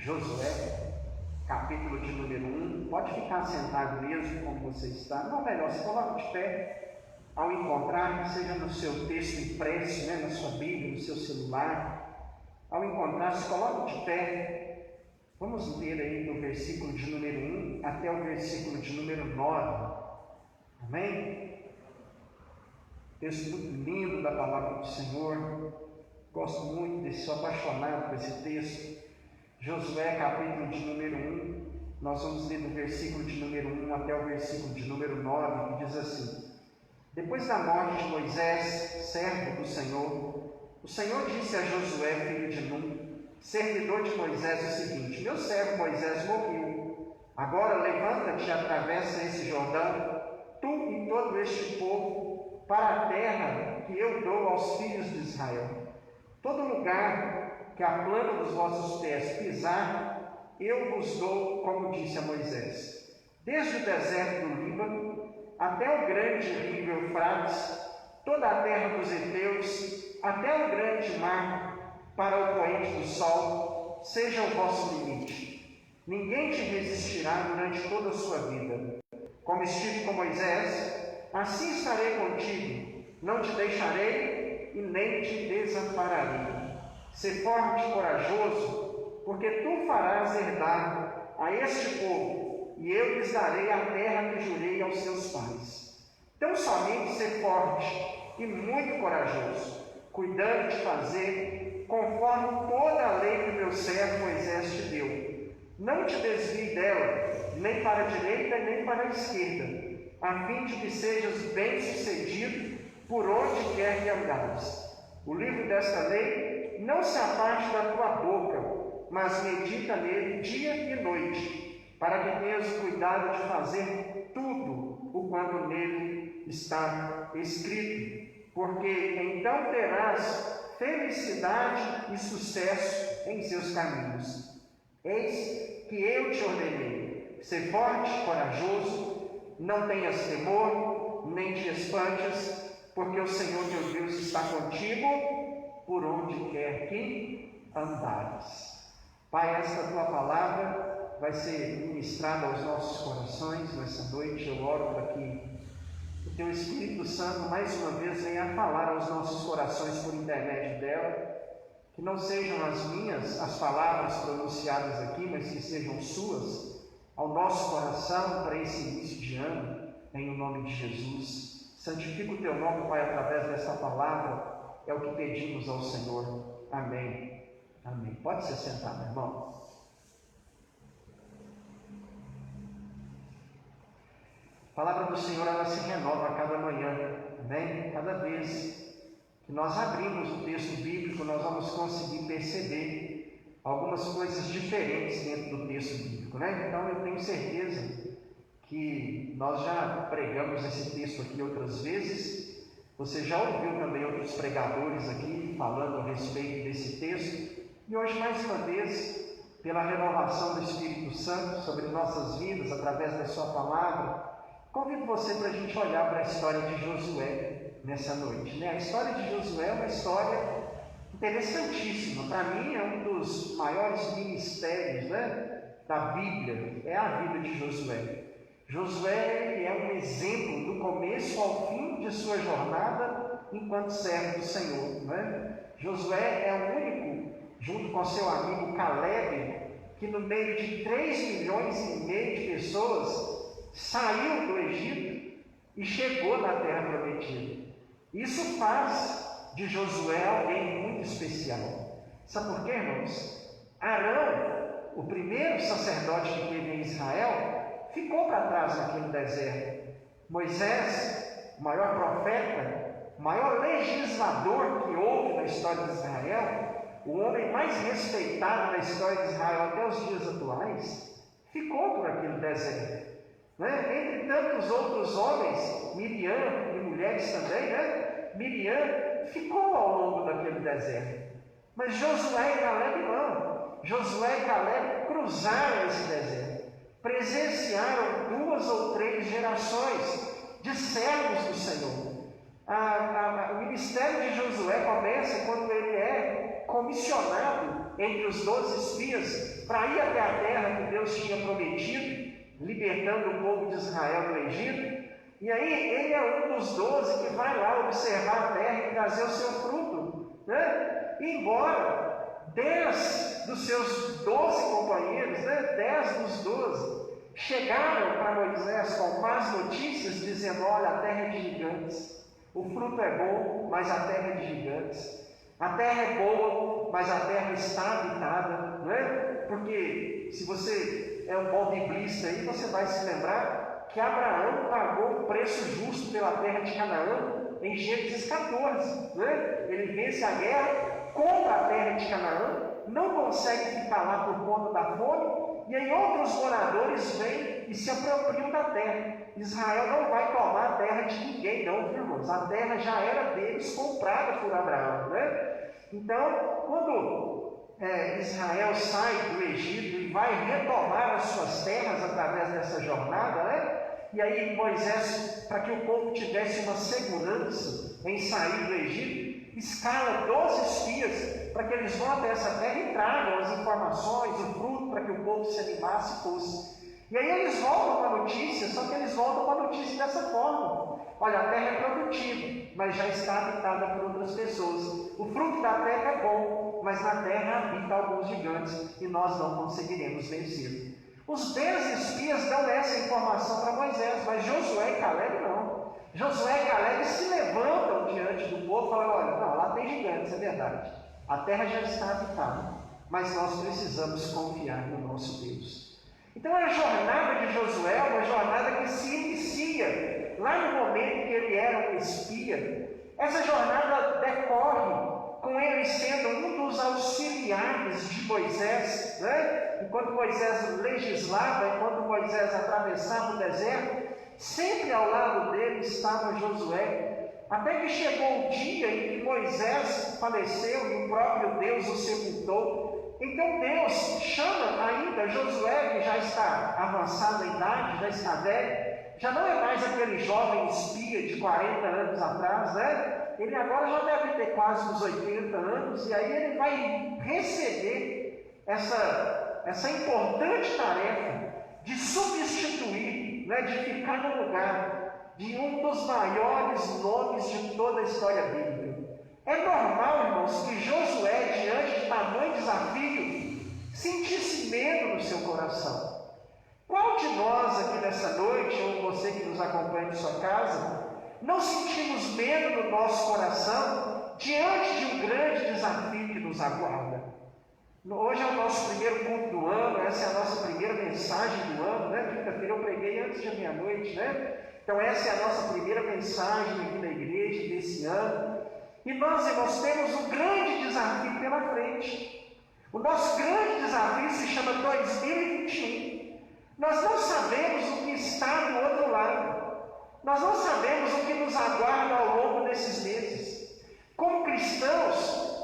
Josué, capítulo de número 1. Pode ficar sentado mesmo como você está. Não, melhor, se coloque de pé ao encontrar, seja no seu texto impresso, na sua Bíblia, no seu celular. Ao encontrar, se coloque de pé. Vamos ler aí do versículo de número 1 até o versículo de número 9. Amém? Texto muito lindo da palavra do Senhor. Gosto muito sou apaixonado por esse texto. Josué, capítulo de número 1. Nós vamos ler do versículo de número 1 até o versículo de número 9, que diz assim: Depois da morte de Moisés, servo do Senhor, o Senhor disse a Josué, filho de Nun, servidor de Moisés, o seguinte: Meu servo Moisés morreu. Agora levanta-te e atravessa esse Jordão, tu e todo este povo, para a terra que eu dou aos filhos de Israel. Todo lugar que a planta dos vossos pés pisar, eu vos dou, como disse a Moisés. Desde o deserto do Líbano até o grande rio Eufrates, toda a terra dos heteus, até o grande mar, para o poente do sol, seja o vosso limite. Ninguém te resistirá durante toda a sua vida. Como estive com Moisés, assim estarei contigo. Não te deixarei e nem te desampararei. Sê forte e corajoso, porque tu farás herdar a este povo, e eu lhes darei a terra que jurei aos seus pais. Então somente sê forte e muito corajoso, cuidando de fazer conforme toda a lei que meu servo Moisés te deu. Não te desvie dela, nem para a direita nem para a esquerda, a fim de que sejas bem-sucedido por onde quer que andares. O livro desta lei não se aparte da tua boca, mas medita nele dia e noite, para que tenhas cuidado de fazer tudo o quanto nele está escrito, porque então terás felicidade e sucesso em seus caminhos. Eis que eu te ordenei: ser forte e corajoso, não tenhas temor, nem te espantes, porque o Senhor teu Deus está contigo por onde quer que andares. Pai, esta tua palavra vai ser ministrada aos nossos corações nessa noite. Eu oro para que o teu Espírito Santo mais uma vez venha falar aos nossos corações por intermédio dela, que não sejam as minhas as palavras pronunciadas aqui, mas que sejam suas ao nosso coração para esse início de ano, em nome de Jesus. Santifica o teu nome, Pai, através desta palavra, é o que pedimos ao Senhor. Amém. Amém. Pode se sentar, meu irmão. A palavra do Senhor, ela se renova a cada manhã. Amém? Cada vez que nós abrimos o texto bíblico, nós vamos conseguir perceber algumas coisas diferentes dentro do texto bíblico, Então eu tenho certeza que nós já pregamos esse texto aqui outras vezes. Você já ouviu também outros pregadores aqui falando a respeito desse texto. E hoje, mais uma vez, pela renovação do Espírito Santo sobre nossas vidas, através da sua palavra, convido você para a gente olhar para a história de Josué nessa noite. A história de Josué é uma história interessantíssima. Para mim, é um dos maiores ministérios da Bíblia, é a vida de Josué. Josué é um exemplo do começo ao fim de sua jornada enquanto servo do Senhor. Josué é o único, junto com seu amigo Caleb, que no meio de 3,5 milhões de pessoas saiu do Egito e chegou na terra prometida. Isso faz de Josué alguém muito especial. Sabe por quê, irmãos? Arão, o primeiro sacerdote que teve em Israel, ficou para trás naquele deserto. Moisés, o maior profeta, o maior legislador que houve na história de Israel, o homem mais respeitado na história de Israel até os dias atuais, ficou por aquele deserto. Entre tantos outros homens, Miriam e mulheres também, Miriam ficou ao longo daquele deserto. Mas Josué e Caleb não. Josué e Caleb cruzaram esse deserto. Presenciaram 2 ou 3 gerações de servos do Senhor. O ministério de Josué começa quando ele é comissionado entre os 12 espias para ir até a terra que Deus tinha prometido, libertando o povo de Israel do Egito. E aí ele é um dos 12 que vai lá observar a terra e trazer o seu fruto, né? E embora 10 dos seus 12 companheiros, né? 10 dos 12, chegaram para Moisés com más notícias, dizendo: olha, a terra é de gigantes, o fruto é bom, mas a terra é de gigantes. A terra é boa, mas a terra está habitada, não é? Porque se você é um bom biblista aí, você vai se lembrar que Abraão pagou um preço justo pela terra de Canaã em Gênesis 14, não é? Ele vence a guerra, compra a terra de Canaã, não consegue ficar lá por conta da fome, e aí outros moradores vêm e se apropriam da terra. Israel não vai tomar a terra de ninguém, não, irmãos. A terra já era deles, comprada por Abraão, né? Então, quando Israel sai do Egito e vai retomar as suas terras através dessa jornada, né? E aí Moisés, para que o povo tivesse uma segurança em sair do Egito, escala 12 espias para que eles vão até essa terra e tragam as informações, o fruto, para que o povo se animasse e fosse. E aí eles voltam com a notícia, só que eles voltam com a notícia dessa forma: olha, a terra é produtiva, mas já está habitada por outras pessoas. O fruto da terra é bom, mas na terra habita alguns gigantes e nós não conseguiremos vencer. Os 10 espias dão essa informação para Moisés, mas Josué e Caleb não. Josué e Caleb se levantam diante do povo e falam: olha, não, lá tem gigantes, é verdade. A terra já está habitada, mas nós precisamos confiar no nosso Deus. Então a jornada de Josué é uma jornada que se inicia lá no momento que ele era um espia. Essa jornada decorre com ele sendo um dos auxiliares de Moisés, né? Enquanto Moisés legislava, enquanto Moisés atravessava o deserto, sempre ao lado dele estava Josué, até que chegou o dia em que Moisés faleceu e o próprio Deus o sepultou. Então Deus chama ainda Josué, que já está avançado em idade, já está velho, já não é mais aquele jovem espia de 40 anos atrás, né? Ele agora já deve ter quase uns 80 anos, e aí ele vai receber essa importante tarefa de substituir, né, de ficar no lugar de um dos maiores nomes de toda a história bíblica. É normal, irmãos, que Josué, diante de tamanho desafio, sentisse medo no seu coração. Qual de nós aqui nessa noite, ou você que nos acompanha em sua casa, não sentimos medo no nosso coração diante de um grande desafio que nos aguarda? Hoje é o nosso primeiro culto do ano, essa é a nossa primeira mensagem do ano, né? Quinta-feira eu preguei antes de meia-noite, né? Então essa é a nossa primeira mensagem aqui na igreja desse ano. E nós, irmãos, temos um grande desafio pela frente. O nosso grande desafio se chama 2021. Nós não sabemos o que está do outro lado. Nós não sabemos o que nos aguarda ao longo desses meses. Como cristãos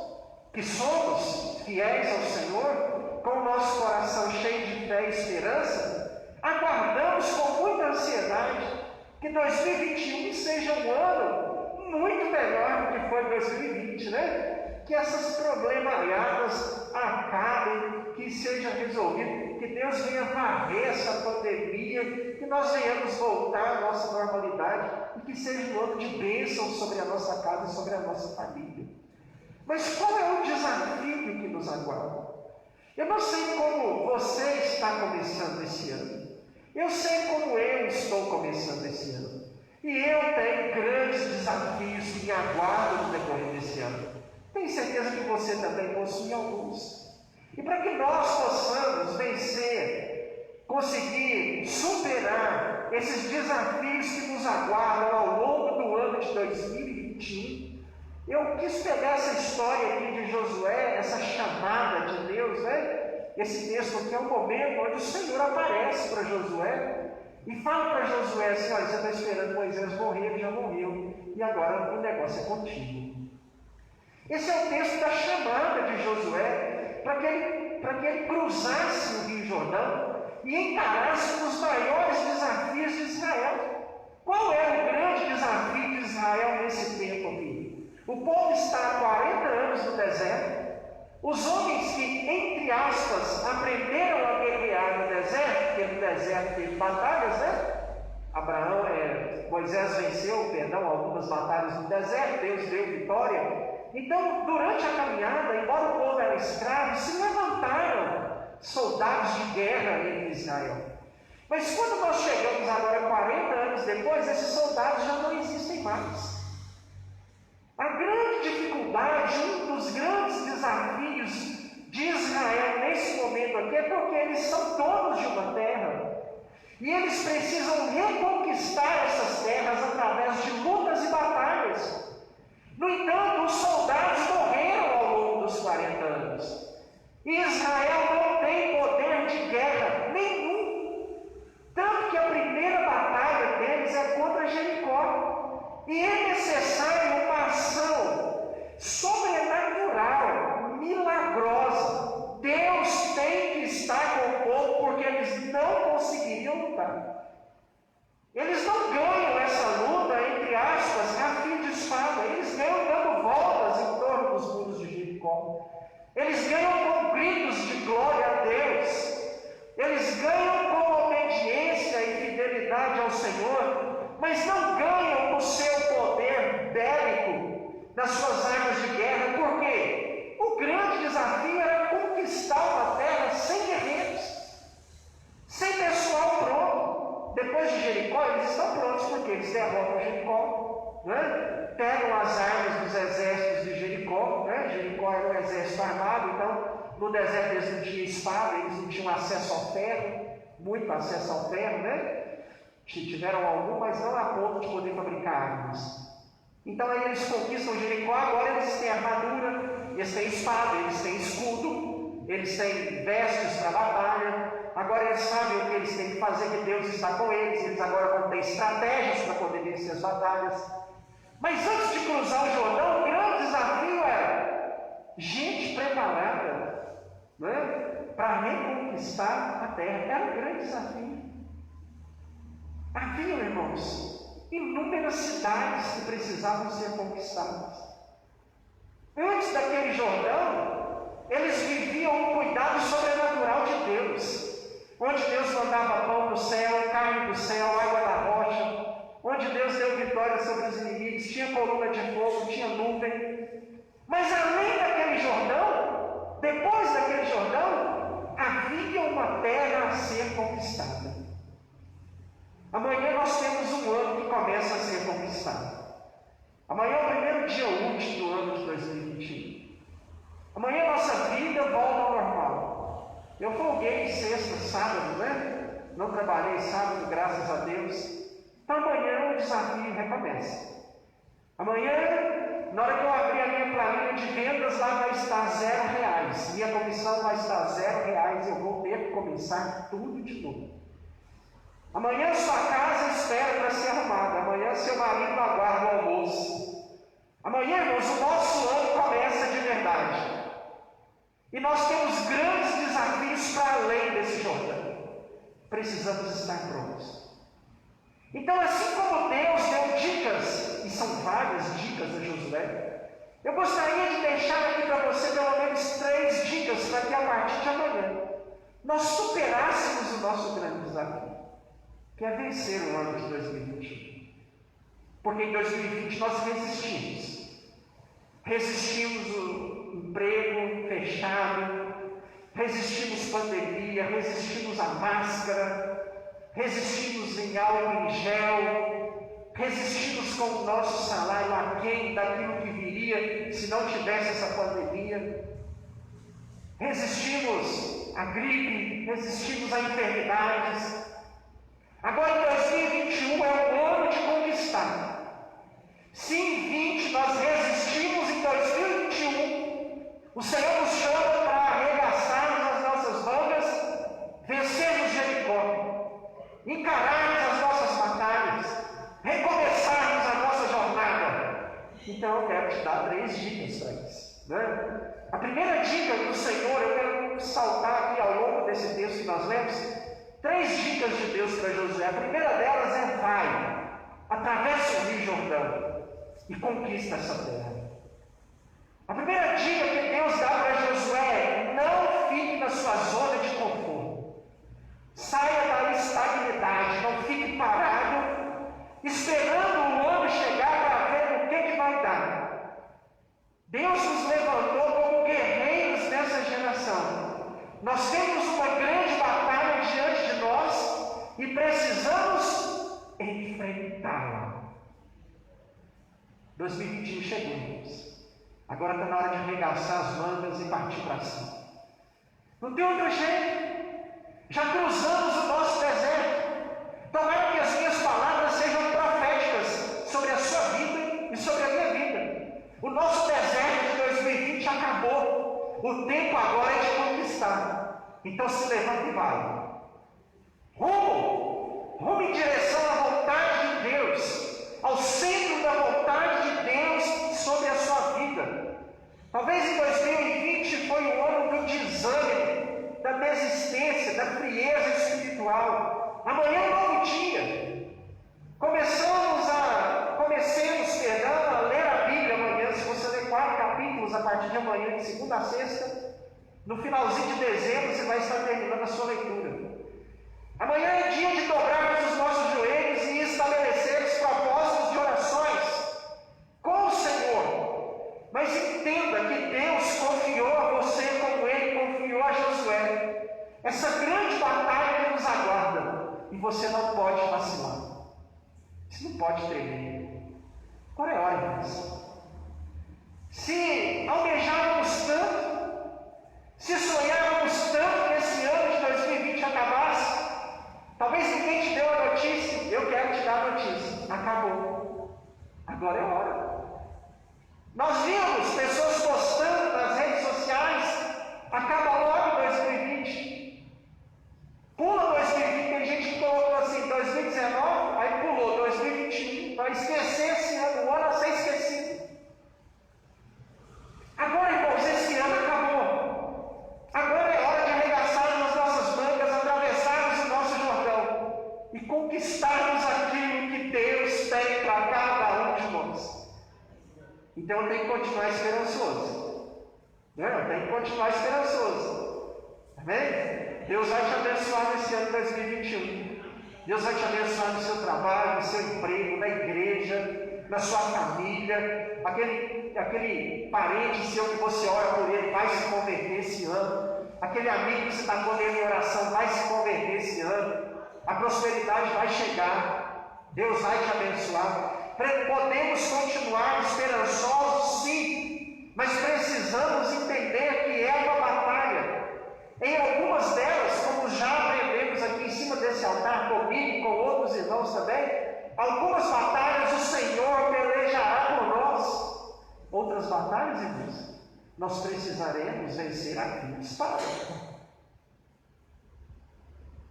que somos fiéis ao Senhor, com o nosso coração cheio de fé e esperança, aguardamos com muita ansiedade que 2021 seja um ano muito melhor do que foi 2020, né? Que essas problemalhadas acabem, que seja resolvido, que Deus venha varrer essa pandemia, que nós venhamos voltar à nossa normalidade e que seja um ano de bênção sobre a nossa casa e sobre a nossa família. Mas qual é o desafio que nos aguarda? Eu não sei como você está começando esse ano. Eu sei como eu estou começando esse ano. E eu tenho grandes desafios que me aguardam no decorrer desse ano. Tenho certeza que você também possui alguns. E para que nós possamos vencer, conseguir superar esses desafios que nos aguardam ao longo do ano de 2021, eu quis pegar essa história aqui de Josué, essa chamada de Deus, né? Esse texto aqui é um momento onde o Senhor aparece para Josué e fala para Josué assim: olha, você está esperando Moisés morrer, ele já morreu, e agora o negócio é contigo. Esse é o texto da chamada de Josué para que ele cruzasse o Rio Jordão e encarasse um dos maiores desafios de Israel. Qual é o grande desafio de Israel nesse tempo aqui? O povo está há 40 anos no deserto. Os homens que entre aspas, aprenderam a guerrear no deserto, porque no deserto teve batalhas, né? Moisés venceu, algumas batalhas no deserto, Deus deu vitória. Então, durante a caminhada, embora o povo era escravo, se levantaram soldados de guerra em Israel. Mas quando nós chegamos agora 40 anos depois, esses soldados já não existem mais. A grande dificuldade, um dos grandes desafios de Israel nesse momento aqui é porque eles são donos de uma terra. E eles precisam reconquistar essas terras através de lutas e batalhas. No entanto, os soldados morreram ao longo dos 40 anos. E Israel não tem poder de guerra nenhum. Tanto que a primeira batalha deles é contra Jericó. E é necessário uma ação sobrenatural, milagrosa. Deus tem que estar com o povo porque eles não conseguiriam lutar. Eles não ganham essa luta, entre aspas, a fio de espada. Eles ganham dando voltas em torno dos muros de Jericó. Eles ganham com gritos de glória a Deus. Eles ganham com obediência e fidelidade ao Senhor, mas não ganham no seu poder bélico, nas suas armas de guerra. Por quê? O grande desafio era conquistar uma terra sem guerreiros, sem pessoal pronto. Depois de Jericó, eles estão prontos, porque eles derrotam Jericó, né? Pegam as armas dos exércitos de Jericó, né? Jericó era um exército armado, então no deserto eles não tinham espada, eles não tinham acesso ao ferro, muito acesso ao ferro, né? Tiveram algum, mas não a ponto de poder fabricar armas. Então aí eles conquistam Jericó, agora eles têm armadura, eles têm espada, eles têm escudo, eles têm vestes para a batalha, agora eles sabem o que eles têm que fazer, que Deus está com eles, eles agora vão ter estratégias para poder vencer as batalhas. Mas antes de cruzar o Jordão, o grande desafio era gente preparada, né, para reconquistar a terra. Era um grande desafio. Havia, irmãos, inúmeras cidades que precisavam ser conquistadas. Antes daquele Jordão, eles viviam um cuidado sobrenatural de Deus, onde Deus mandava pão do céu, carne do céu, água da rocha, onde Deus deu vitória sobre os inimigos, tinha coluna de fogo, tinha nuvem. Mas além daquele Jordão, depois daquele Jordão, havia uma terra a ser conquistada. Amanhã nós temos um ano que começa a ser conquistado. Amanhã é o primeiro dia útil do ano de 2021. Amanhã nossa vida volta ao normal. Eu folguei sexta, sábado, né? Não trabalhei sábado, graças a Deus. Então amanhã o desafio recomeça. Amanhã, na hora que eu abrir a minha planilha de vendas, lá vai estar R$0. Minha comissão vai estar R$0. Eu vou ter que começar tudo de novo. Amanhã sua casa espera para ser arrumada. Amanhã seu marido aguarda o almoço. Amanhã, irmãos, o nosso ano começa de verdade. E nós temos grandes desafios para além desse Jordão. Precisamos estar prontos. Então, assim como Deus deu dicas, e são várias dicas a Josué, eu gostaria de deixar aqui para você pelo menos 3 dicas para que a partir de amanhã nós superássemos o nosso grande desafio, que é vencer o ano de 2021. Porque em 2020 nós resistimos o emprego fechado, resistimos pandemia, resistimos a máscara, resistimos em álcool em gel, resistimos com o nosso salário aquém daquilo que viria se não tivesse essa pandemia, resistimos à gripe, resistimos a enfermidades. Agora em 2021 é o ano de conquistar. Se em 20 nós resistimos, em 2021 o Senhor nos chama para arregaçarmos as nossas mangas, vencermos Jericó, encararmos as nossas batalhas, recomeçarmos a nossa jornada. Então eu quero te dar 3 dicas para isso, né? A primeira dica do Senhor, eu quero saltar aqui ao longo desse texto que nós lemos, 3 dicas de Deus para Josué. A primeira delas é: vai, atravessa o Rio Jordão e conquista essa terra. A primeira dica que Deus dá para Josué é: não fique nos levantou como guerreiros nessa geração. Nós temos uma grande batalha diante de nós e precisamos enfrentá-la. 2021 chegou, irmãos. Agora está na hora de arregaçar as mangas e partir para cima. Não tem outro jeito. Já cruzamos o nosso deserto. Tomara que as minhas palavras sejam proféticas sobre a sua vida e sobre a minha vida. O nosso deserto de 2020 acabou. O tempo agora é de conquistar. Então se levanta e vai. Rumo em direção à vontade de Deus, ao centro da vontade de Deus sobre a sua vida. Talvez em 2020 foi o ano do desânimo, da desistência, da frieza espiritual. Amanhã é um novo dia. Comecemos a ler a Bíblia amanhã. Se você ler 4 capítulos a partir de amanhã, de segunda a sexta, no finalzinho de dezembro você vai estar terminando a sua leitura. Amanhã é dia de dobrarmos os nossos joelhos e estabelecermos propósitos de orações com o Senhor. Mas entenda que Deus confiou a você como Ele confiou a Josué. Essa grande batalha que nos aguarda. E você não pode vacilar. Você não pode tremer. Agora é hora, irmãos. Se almejávamos tanto, se sonhávamos tanto que esse ano de 2020 acabasse, talvez ninguém te deu a notícia. Eu quero te dar a notícia. Acabou. Agora é hora. Nós vimos pessoas postando nas redes sociais. Acaba logo 2020. Pula 2020. Tem gente que colocou assim 2019, aí pulou 2021. Vai esquecer esse ano. O ano a ser esquecido. Agora, irmãos, esse ano acabou. Agora é hora de arregaçarmos as nossas mangas, atravessarmos o nosso Jordão e conquistarmos aquilo que Deus tem para cada um de nós. Então eu tenho que continuar esperançoso. Eu tenho que continuar esperançoso. Amém? Deus vai te abençoar nesse ano de 2021. Deus vai te abençoar no seu trabalho, no seu emprego, na igreja, na sua família. Aquele parente seu que você ora por ele vai se converter esse ano. Aquele amigo que você está colhendo em oração vai se converter esse ano. A prosperidade vai chegar. Deus vai te abençoar. Podemos continuar esperançosos, sim, mas precisamos entender que é uma batalha. Em algumas delas, como já aprendemos aqui em cima desse altar, comigo e com outros irmãos também, algumas batalhas o Senhor pelejará por nós. Outras batalhas, irmãos, nós precisaremos vencer aqui na espada.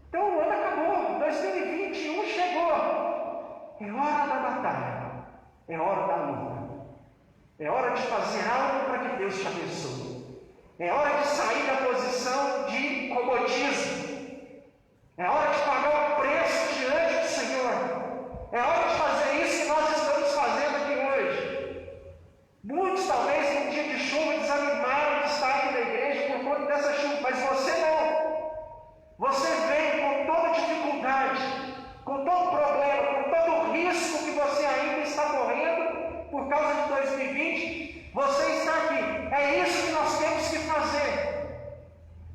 Então o ano acabou, 2021 chegou. É hora da batalha, é hora da luta, é hora de fazer algo para que Deus te abençoe, é hora de sair da posição de comodismo, é hora de pagar o preço diante do Senhor, é hora de fazer isso que nós estamos fazendo aqui hoje. Muitos talvez num dia de chuva desanimaram de estar aqui na igreja por conta dessa chuva, mas você não. Você vem com toda dificuldade, com todo problema, com todo o risco que você ainda está correndo por causa de 2020, você está aqui. É isso que nós temos que fazer.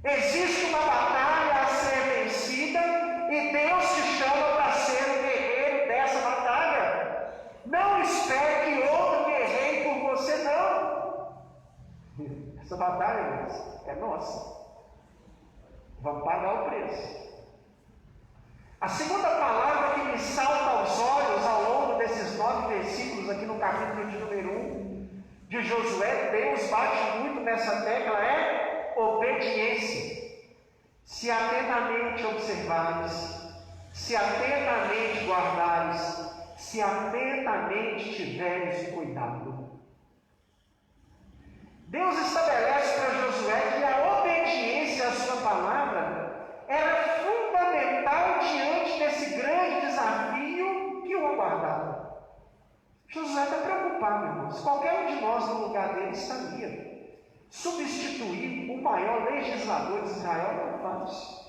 Existe uma batalha a ser vencida e Deus te chama para ser o guerreiro dessa batalha. Não espere que outro guerreie por você, não. Essa batalha, irmãos, é nossa. Vamos pagar o preço. A segunda palavra que me salta aos olhos ao longo desses 9 versículos aqui no capítulo de número 1 de Josué, Deus bate muito nessa tecla, é obediência. Se atentamente observares, se atentamente guardares, se atentamente tiveres cuidado. Deus estabelece para Josué que a obediência à sua palavra era fundamental diante desse grande desafio que o aguardava. Josué está preocupado, irmãos. Qualquer um de nós no lugar dele estaria. Substituir o maior legislador de Israel não é fácil.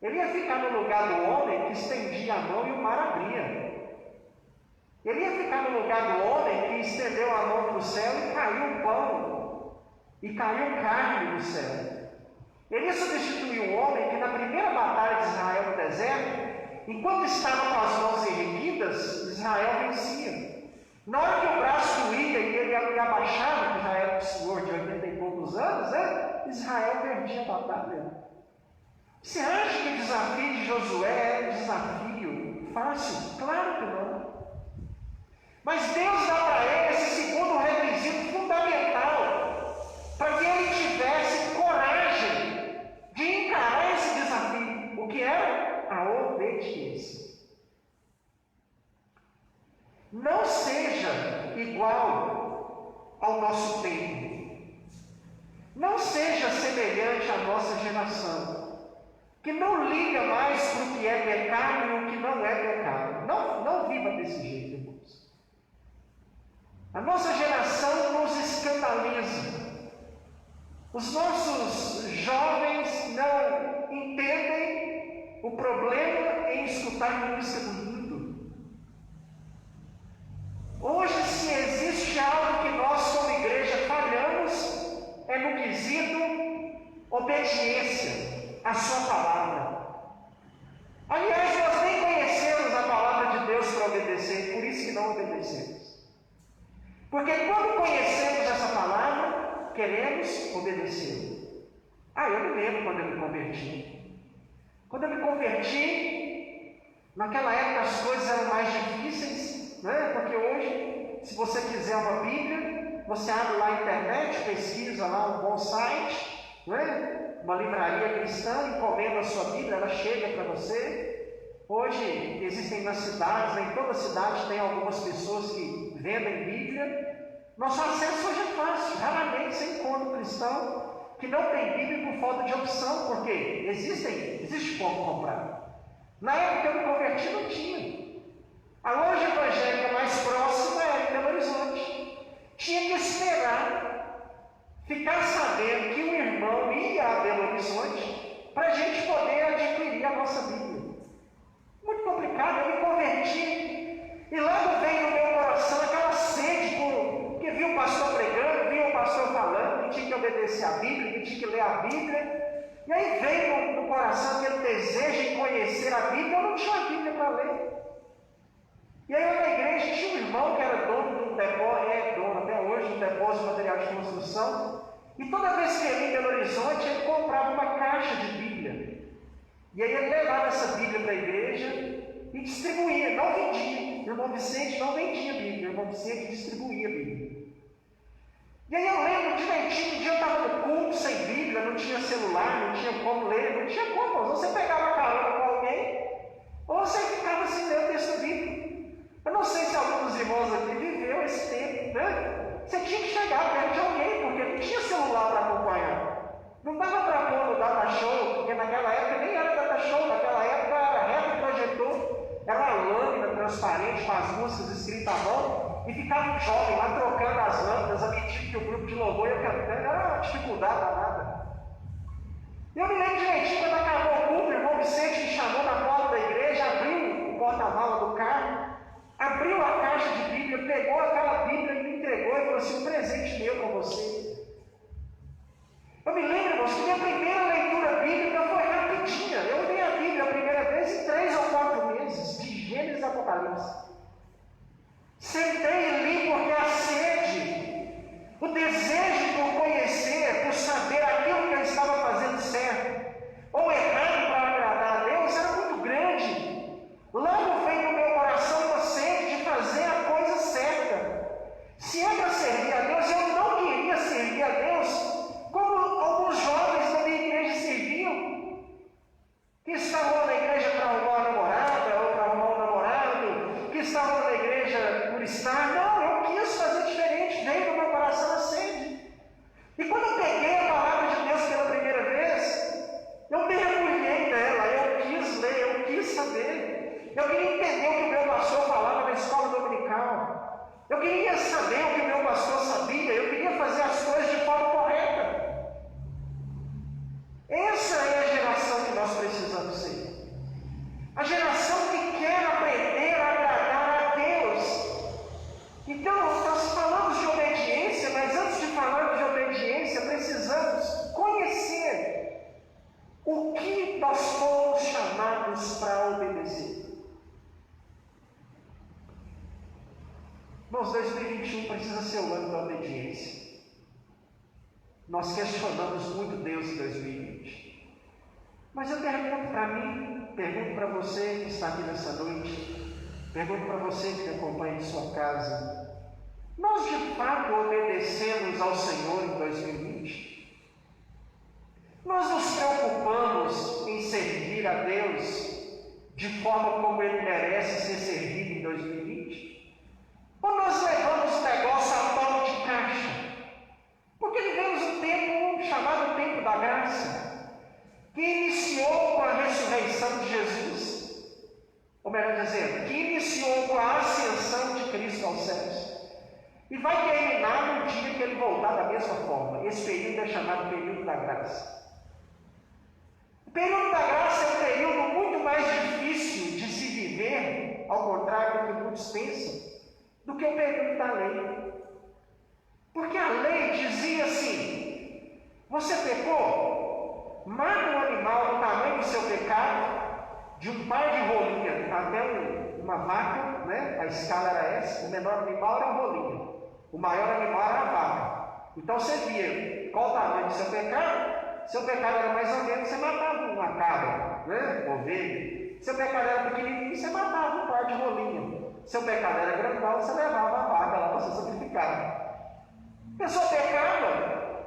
Ele ia ficar no lugar do homem que estendia a mão e o mar abria. Ele ia ficar no lugar do homem que estendeu a mão para o céu e caiu o pão e caiu carne do céu. Ele substituiu o homem que na primeira batalha de Israel no deserto, enquanto estava com as mãos erguidas, Israel vencia. Na hora que o braço doía e ele abaixava, que já era um senhor de 80 e poucos anos, Israel perdia a batalha. Você acha que o desafio de Josué é um desafio fácil? Claro que não. Mas Deus dá para ele esse segundo requisito fundamental, para que ele tivesse coragem de encarar esse desafio, o que era a obediência. Não seja igual ao nosso tempo. Não seja semelhante à nossa geração, que não liga mais para o que é pecado e o que não é pecado. Não viva desse jeito, irmãos. A nossa geração nos escandaliza. Os nossos jovens não entendem o problema em escutar música do mundo. Hoje, se existe algo que nós, como igreja, falhamos, é no quesito obediência à sua palavra. Aliás, nós nem conhecemos a palavra de Deus para obedecer, por isso que não obedecemos. Porque quando conhecemos essa palavra, queremos obedecer. Eu me lembro quando eu me converti. Quando eu me converti, naquela época as coisas eram mais difíceis, porque hoje, se você quiser uma Bíblia, você abre lá na internet, pesquisa lá um bom site, uma livraria cristã, encomenda a sua Bíblia, ela chega para você. Hoje existem nas cidades, em toda cidade tem algumas pessoas que vendem Bíblia. Nosso acesso hoje é fácil, raramente você encontra um cristão que não tem Bíblia por falta de opção, porque existe como comprar. Na época que eu me converti não tinha. A loja evangélica mais próxima era em Belo Horizonte. Tinha que esperar, ficar sabendo que o irmão ia a Belo Horizonte para a gente poder adquirir a nossa Bíblia. Muito complicado, eu me converti e logo veio no meu coração aquela sede porque vi o pastor pregando, vi o pastor falando que tinha que obedecer a Bíblia, que tinha que ler a Bíblia. E aí veio no coração aquele desejo de conhecer a Bíblia. Eu não tinha a Bíblia para ler. E aí na igreja tinha um irmão que era dono de um depósito, dono até hoje, um depósito de material de construção. E toda vez que ele ia em Belo Horizonte, ele comprava uma caixa de Bíblia. E aí ele levava essa Bíblia para a igreja e distribuía, não vendia. O irmão Vicente não vendia Bíblia, o irmão Vicente distribuía Bíblia. E aí eu lembro direitinho, um dia eu estava no culto sem Bíblia, não tinha celular, não tinha como ler, não tinha como. Ou você pegava carona com alguém, ou você ficava sem ler o texto bíblico. Eu não sei se algum dos irmãos aqui viveu esse tempo, Você tinha que chegar perto de alguém, porque não tinha celular para acompanhar. Não dava para pôr no data show, porque naquela época nem era data show, naquela época era reto projetor, era uma lâmina transparente com as músicas escritas à mão, e ficava um jovem lá trocando as lâminas à medida que o grupo de louvor ia cantando. Era uma dificuldade danada. Eu me lembro direitinho quando acabou o culto, o irmão Vicente me chamou na porta da igreja, abriu o porta-mala do carro, abriu a caixa de Bíblia, pegou aquela Bíblia e me entregou e falou assim: um presente meu com você. Eu me lembro, irmãos, que minha primeira leitura bíblica foi rapidinha. Eu li a Bíblia a primeira vez em 3 ou 4 meses, de Gênesis a Apocalipse. Sentei e li porque a sede, o desejo por conhecer, por saber aquilo que eu estava fazendo certo ou errado para agradar a Deus era muito grande. Logo veio no meu coração uma sede de fazer a coisa certa. Se é para servir a Deus, eu não queria servir a Deus como alguns jovens da minha igreja serviam, que estavam na igreja para arrumar uma namorada ou para arrumar um namorado, que estavam na igreja por estar. Não! todos, 2021 precisa ser o ano da obediência. Nós questionamos muito Deus em 2020. Mas eu pergunto para mim, pergunto para você que está aqui nessa noite, pergunto para você que me acompanha em sua casa: nós de fato obedecemos ao Senhor em 2020? Nós nos preocupamos em servir a Deus de forma como Ele merece ser servido em 2020? Ou nós levamos o negócio a pau de caixa? Porque vivemos um tempo chamado tempo da graça, que iniciou com a ressurreição de Jesus, ou melhor dizendo, que iniciou com a ascensão de Cristo aos céus, e vai terminar no dia que Ele voltar da mesma forma. Esse período é chamado período da graça. O período da graça é um período muito mais difícil de se viver, ao contrário do que muitos pensam, do que o período da lei. Porque a lei dizia assim: você pecou? Mata um animal do tamanho do seu pecado, de um par de rolinha até uma vaca, né? A escala era essa. O menor animal era a rolinha, o maior animal era a vaca. Então você via qual o tamanho do seu pecado. Seu pecado era mais ou menos, você matava uma cabra, né? Ovelha. Seu pecado era pequenininho, você matava um par de rolinha. Seu pecado era grandão, você levava a vaca lá para ser sacrificada. A pessoa pecava,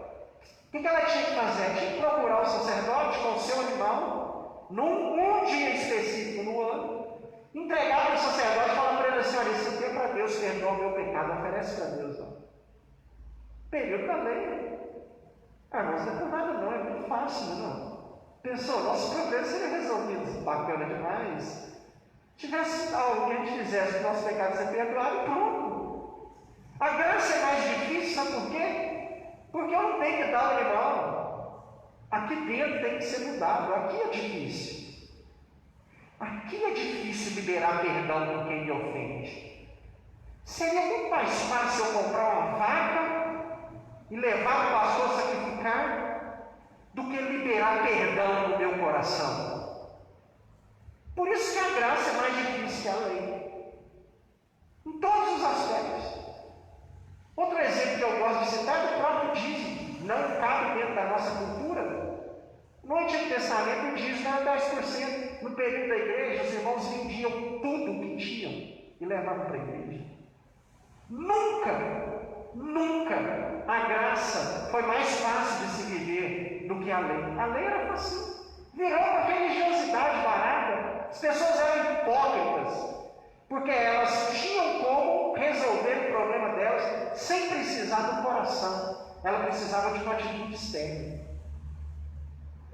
o que ela tinha que fazer? Ela tinha que procurar o sacerdote com o seu animal, num dia específico no ano, entregar para o sacerdote e falar para ele assim: olha, esse aqui é para Deus, perdoa o meu pecado, oferece para Deus. Ó. Período da lei. Mas não é por nada não, é muito fácil, não. Pensou, nosso problema seria resolvido, bacana demais. Tivesse alguém que fizesse o nosso pecado ser perdoado e pronto. A graça é mais difícil, sabe por quê? Porque eu não tenho que dar o animal. Aqui dentro tem que ser mudado, aqui é difícil. Aqui é difícil liberar perdão por quem me ofende. Seria muito mais fácil eu comprar uma vaca e levar o pastor a sacrificar, do que liberar perdão no meu coração. Por isso que a graça é mais difícil que a lei, em todos os aspectos. Outro exemplo que eu gosto de citar é o próprio dízimo. Não cabe dentro da nossa cultura. No Antigo Testamento o dízimo era 10%. No período da igreja, os irmãos vendiam tudo o que tinham e levavam para a igreja. Nunca a graça foi mais fácil de se viver do que a lei. A lei era fácil, virou uma religiosidade barata. As pessoas eram hipócritas, porque elas tinham como resolver o problema delas sem precisar do coração. Ela precisava de uma atitude externa.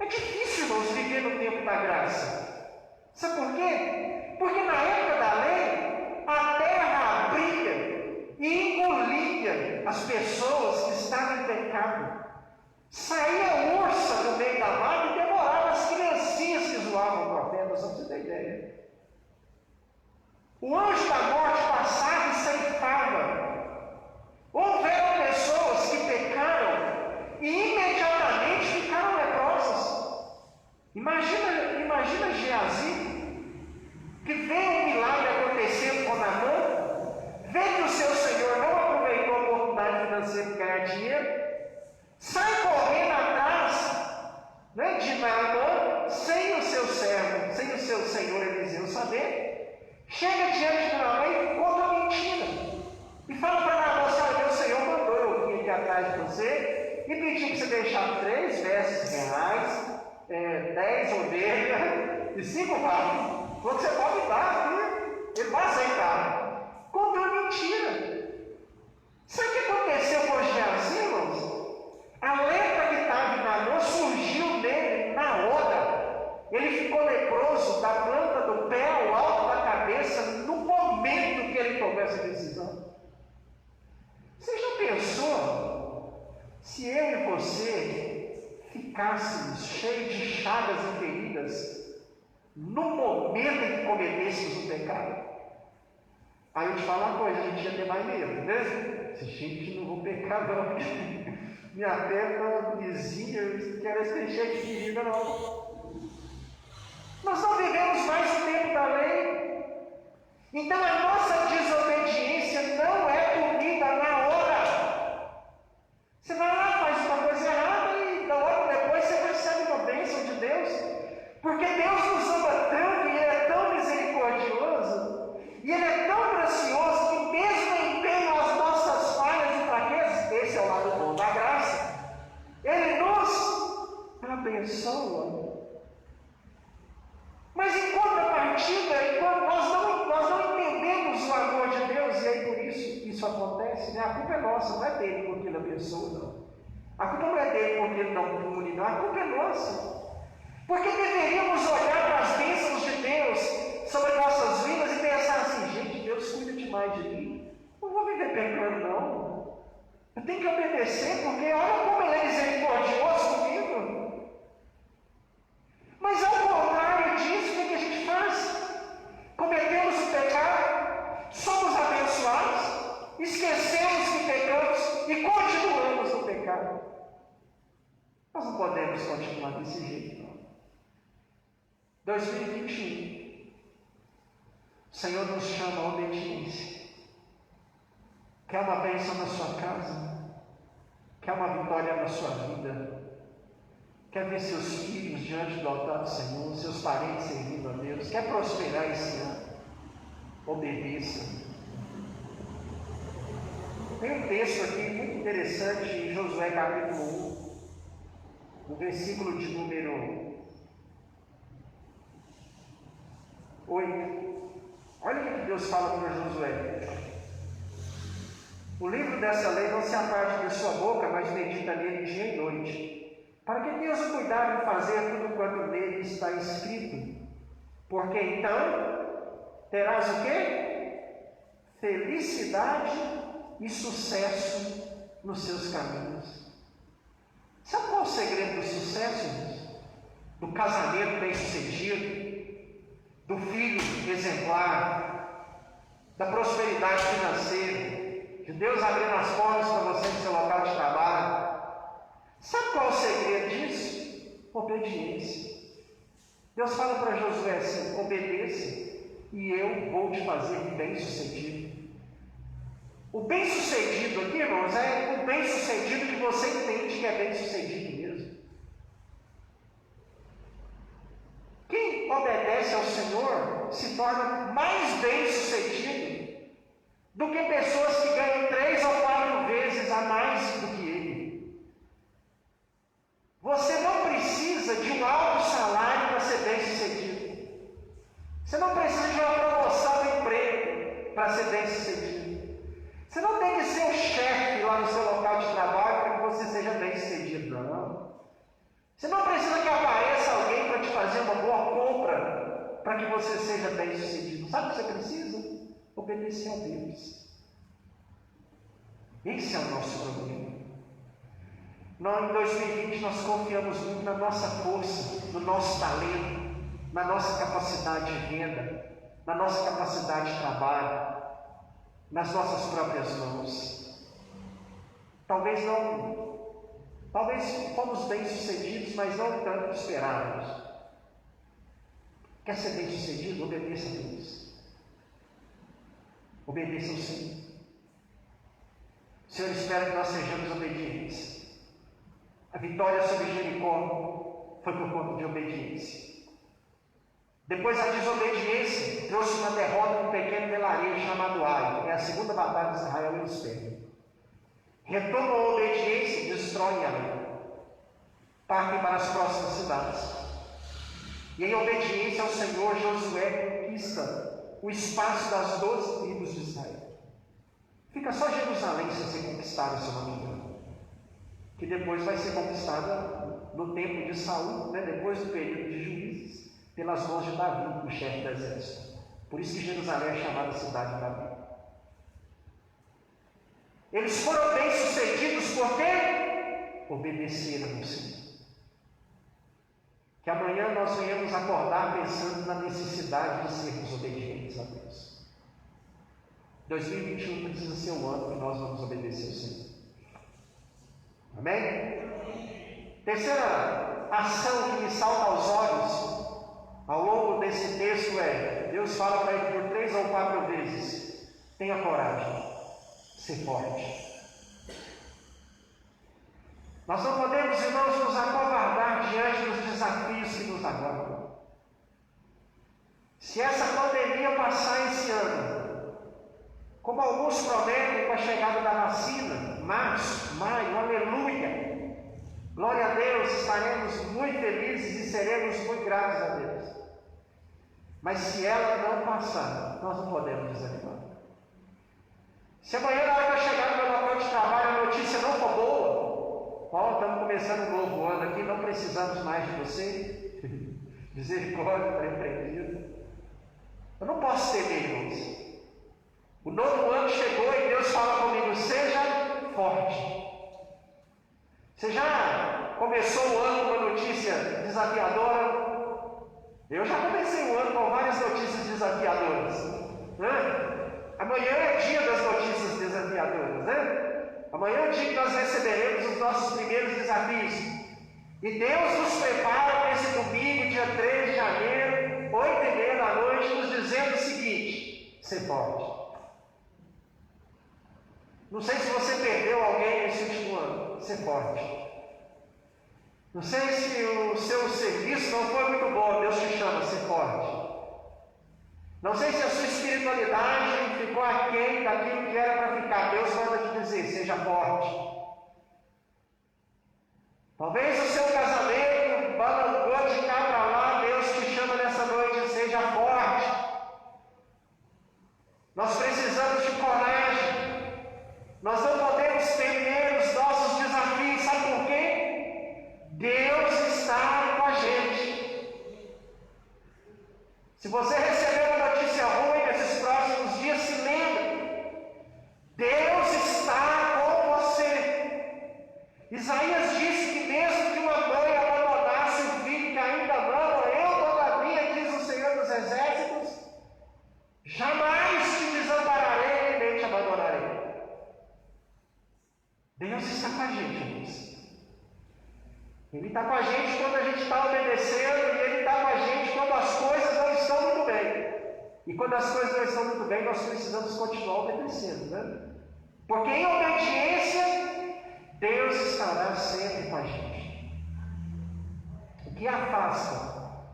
É difícil, irmãos, viver no tempo da graça. Sabe por quê? Porque na época da lei, a terra abria e engolia as pessoas que estavam em pecado. Saía ursa do meio da mata e devorava as criancinhas que zoavam o profeta, só para você ter ideia. O anjo da morte passava e ceifava. Houveram pessoas que pecaram e imediatamente ficaram leprosas. Imagina Geazi, que vê um milagre acontecendo com Naamã, vê que o seu senhor não aproveitou a oportunidade financeira de ganhar dinheiro, sai correndo atrás, né, de Naamã, sem o seu servo, sem o seu senhor Eliseu saber, chega diante de Naamã e conta uma mentira. E fala para Naamã: olha, meu senhor mandou eu vir aqui atrás de você e pediu para você deixar 3 vestes reais, 10 ovelhas e 5 vacas. Falou que você pode dar, né? Ele vai aceitar. Contou uma mentira. Sabe o que aconteceu com Geazi, irmãos? A lepra que estava em Naamã surgiu nele na hora. Ele ficou leproso da planta do pé ao alto da cabeça no momento que ele tomou essa decisão. Você já pensou se eu e você ficássemos cheios de chagas e feridas no momento em que cometêssemos o pecado? Aí eu te falo uma coisa: a gente ia ter mais medo, né? Gente, não vou pecar não. Minha perna vizinha, eu quero ser cheio de ferida não. Nós não vivemos mais o tempo da lei. Então a nossa desobediência não é abençoa. Mas em contrapartida, enquanto nós não entendemos o amor de Deus, e aí por isso acontece, né? A culpa é nossa, não é dele porque ele abençoa, não. A culpa não é dele porque ele não pune, não. A culpa é nossa. Porque deveríamos olhar para as bênçãos de Deus sobre nossas vidas e pensar assim: gente, Deus cuida demais de mim. Não vou viver pecando, não. Eu tenho que obedecer, porque olha como ele é misericordioso comigo. Mas ao contrário disso, o que a gente faz? Cometemos o pecado, somos abençoados, esquecemos que pecamos e continuamos no pecado. Nós não podemos continuar desse jeito, não. 2021, o Senhor nos chama à obediência. Quer uma bênção na sua casa? Quer uma vitória na sua vida? Quer ver seus filhos diante do altar do Senhor, seus parentes servindo a Deus? Quer prosperar esse ano? Obedeça. Tem um texto aqui muito interessante em Josué capítulo 1, no versículo de número 8. Olha o que Deus fala para Josué: o livro dessa lei não se aparte de sua boca, mas medita nele dia e noite, para que tenhas o cuidado de fazer tudo quanto nele está escrito, porque então terás o quê? Felicidade e sucesso nos seus caminhos. Sabe qual é o segredo do sucesso, irmãos? Do casamento bem-sucedido, do filho exemplar, da prosperidade financeira, de Deus abrindo as portas para você no seu local de trabalho. Sabe qual é o segredo disso? Obediência. Deus fala para Josué assim: obedeça e eu vou te fazer bem-sucedido. O bem-sucedido aqui, irmãos, é o bem-sucedido que você entende que é bem-sucedido mesmo. Quem obedece ao Senhor se torna mais bem-sucedido do que pessoas que ganham 3 ou 4 vezes a mais do que ele. Você não precisa de um alto salário para ser bem-sucedido. Você não precisa de uma promoção no emprego para ser bem-sucedido. Você não tem que ser o chefe lá no seu local de trabalho para que você seja bem-sucedido, não. Você não precisa que apareça alguém para te fazer uma boa compra para que você seja bem-sucedido. Sabe o que você precisa? Obedecer a Deus. Esse é o nosso problema. Nós, em 2020, nós confiamos muito na nossa força, no nosso talento, na nossa capacidade de venda, na nossa capacidade de trabalho, nas nossas próprias mãos. Talvez fomos bem-sucedidos, mas não tanto quanto esperávamos. Quer ser bem-sucedido? Obedeça a Deus. Obedeça ao Senhor. O Senhor espera que nós sejamos obedientes. A vitória sobre Jericó foi por conta de obediência. Depois a desobediência trouxe uma derrota num pequeno vilarejo chamado Ai. É a segunda batalha de Israel, eles perdem. Retomam a obediência e destroem ela. Partem para as próximas cidades. E em obediência ao Senhor, Josué conquista o espaço das 12 tribos de Israel. Fica só Jerusalém sem ser conquistada, se eu não me engano. Que depois vai ser conquistada no tempo de Saul, né? Depois do período de Juízes, pelas mãos de Davi, o chefe do exército. Por isso que Jerusalém é chamada cidade de Davi. Eles foram bem-sucedidos porque obedeceram ao Senhor. Que amanhã nós venhamos acordar pensando na necessidade de sermos obedientes a Deus. 2021 precisa ser o ano que nós vamos obedecer ao Senhor. Amém? Terceira ação que me salta aos olhos ao longo desse texto é: Deus fala para ele por 3 ou 4 vezes: tenha coragem, ser forte. Nós não podemos, irmãos, nos acovardar diante dos desafios que nos aguardam. Se essa pandemia passar esse ano, como alguns prometem com a chegada da vacina, março, maio, aleluia, glória a Deus, Deus, estaremos muito felizes e seremos muito gratos a Deus. Mas se ela não passar, nós não podemos desanimar. Se amanhã, na hora que eu chegar no meu local de trabalho, a notícia não for boa, ó, estamos começando um novo ano aqui, não precisamos mais de você, misericórdia, repreendido. Eu não posso temer, irmãos. O novo ano chegou e Deus fala comigo: seja forte. Você já começou o ano com uma notícia desafiadora? Eu já comecei o ano com várias notícias desafiadoras. Amanhã é dia das notícias desafiadoras, né? Amanhã é o dia que nós receberemos os nossos primeiros desafios. E Deus nos prepara para esse domingo, dia 3 de janeiro, 8h30 da noite, nos dizendo o seguinte: ser forte. Não sei se você perdeu alguém nesse último ano, ser forte. Não sei se o seu serviço não foi muito bom, Deus te chama a ser forte. Não sei se a sua espiritualidade ficou aquém daquilo que era para ficar, Deus manda te dizer: seja forte. Talvez o seu casamento balançou de cá para lá, Deus te chama nessa noite: seja forte. Nós precisamos de coragem. Nós não podemos temer os nossos desafios, sabe por quê? Deus está com a gente. Se você receber uma notícia ruim nesses próximos dias, se lembre: Deus está com você. Isaías disse que mesmo que uma mãe abandonasse o filho que ainda ama, eu todavia, diz o Senhor dos Exércitos, jamais te desampararei nem te abandonarei. Deus está com a gente, irmãos. Ele está com a gente quando a gente está obedecendo, e Ele está com a gente quando as coisas não estão muito bem. E quando as coisas não estão muito bem, nós precisamos continuar obedecendo, né? Porque em obediência, Deus estará sempre com a gente. O que afasta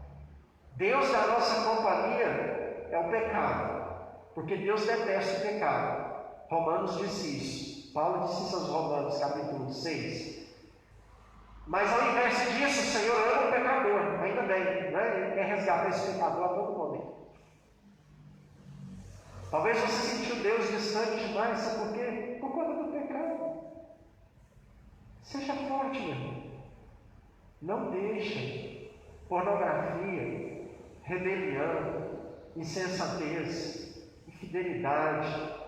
Deus da nossa companhia é o pecado, porque Deus detesta o pecado. Romanos disse isso. Paulo disse isso aos Romanos, capítulo 6. Mas ao invés disso, o Senhor ama o pecador, ainda bem, né? Ele quer resgatar esse pecador a todo momento. Talvez você sentiu Deus distante demais, sabe por quê? Por conta do pecado. Seja forte, meu irmão. Não deixe pornografia, rebelião, insensatez, infidelidade,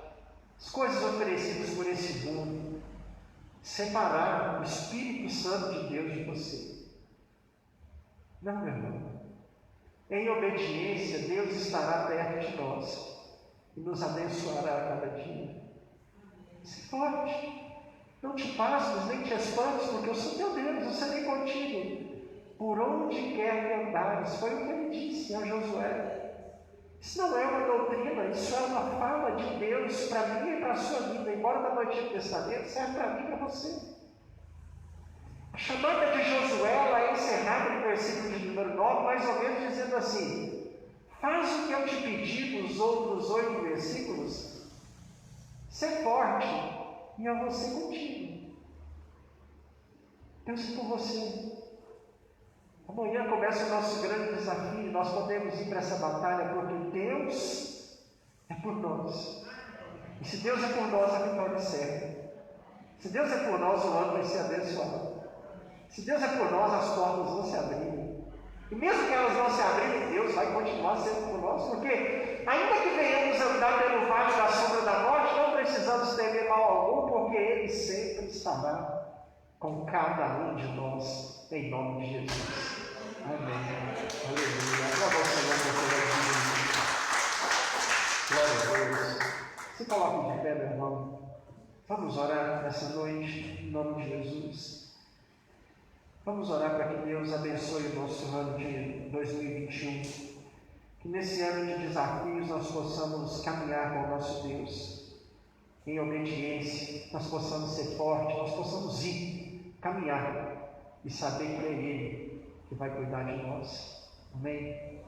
as coisas oferecidas por esse mundo, separar o Espírito Santo de Deus de você. Não, meu irmão. Em obediência, Deus estará perto de nós e nos abençoará a cada dia. Se forte. Não te pasmes, nem te espantes, porque eu sou teu Deus, eu serei contigo por onde quer que andares. Foi o que ele disse a Josué. Isso não é uma doutrina, isso é uma fala de Deus para mim e para a sua vida. Embora está no Antigo Testamento, serve para mim e para você. A chamada de Josué ela é encerrada no versículo de número 9, mais ou menos dizendo assim: faz o que eu te pedi nos outros 8 versículos, ser forte, e eu vou ser contigo. Deus é por você. Amanhã começa o nosso grande desafio. Nós podemos ir para essa batalha porque Deus é por nós. E se Deus é por nós, a vitória é certa. Se Deus é por nós, o ano vai ser abençoado. Se Deus é por nós, as portas vão se abrir. E mesmo que elas não se abrirem, Deus vai continuar sendo por nós, porque ainda que venhamos andar pelo vale da sombra da morte, não precisamos temer mal algum, porque Ele sempre estará com cada um de nós, em nome de Jesus. Amém. Aleluia. Glória ao Senhor, glória a Deus. Se coloque de pé, meu irmão. Vamos orar nessa noite, em nome de Jesus. Vamos orar para que Deus abençoe o nosso ano de 2021. Que nesse ano de desafios nós possamos caminhar com o nosso Deus em obediência, nós possamos ser fortes, nós possamos ir, caminhar e saber que é Ele que vai cuidar de nós. Amém?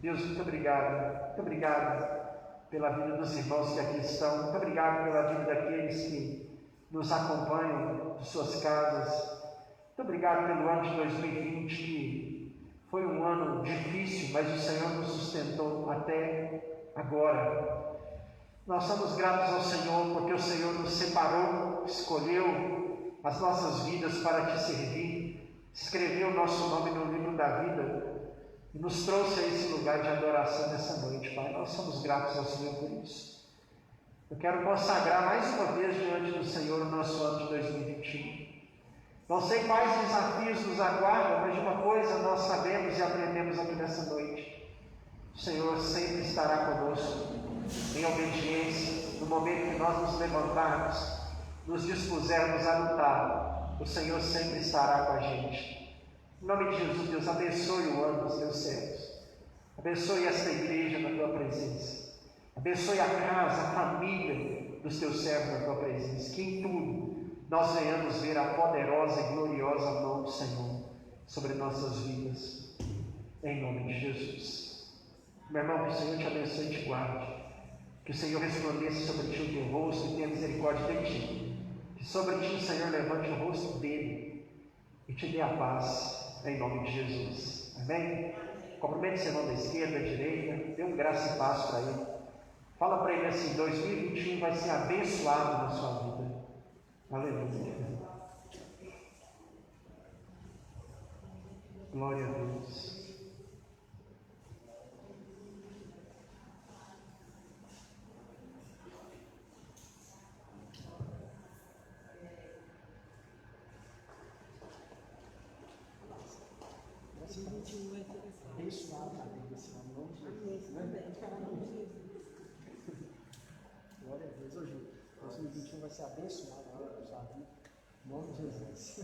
Deus, muito obrigado pela vida dos irmãos que aqui estão, muito obrigado pela vida daqueles que nos acompanham de suas casas. Muito obrigado pelo ano de 2020, que foi um ano difícil, mas o Senhor nos sustentou até agora. Nós somos gratos ao Senhor, porque o Senhor nos separou, escolheu as nossas vidas para te servir, escreveu o nosso nome no livro da vida e nos trouxe a esse lugar de adoração nessa noite, Pai. Nós somos gratos ao Senhor por isso. Eu quero consagrar mais uma vez diante do Senhor o nosso ano de 2021. Não sei quais desafios nos aguardam, mas de uma coisa nós sabemos e aprendemos aqui nessa noite: o Senhor sempre estará conosco, em obediência, no momento que nós nos levantarmos, nos dispusermos a lutar, o Senhor sempre estará com a gente. Em nome de Jesus, Deus, abençoe o ano dos teus servos, abençoe esta igreja na tua presença, abençoe a casa, a família dos teus servos na tua presença, que em tudo nós venhamos ver a poderosa e gloriosa mão do Senhor sobre nossas vidas, em nome de Jesus. Meu irmão, que o Senhor te abençoe e te guarde, que o Senhor resplandeça sobre ti o teu rosto e tenha misericórdia de ti, que sobre ti o Senhor levante o rosto dele e te dê a paz, em nome de Jesus. Amém? Cumprimente seu irmão da esquerda, da direita, dê um graça e paz para ele. Fala para ele assim: 2021 vai ser abençoado na sua vida. Aleluia. Glória a Deus. Abençoado na vida desse nome de Jesus. Glória a Deus, hoje 2021 vai ser abençoado na sua vida. Em nome de Jesus.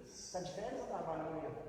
Está de férias ou trabalha amanhã?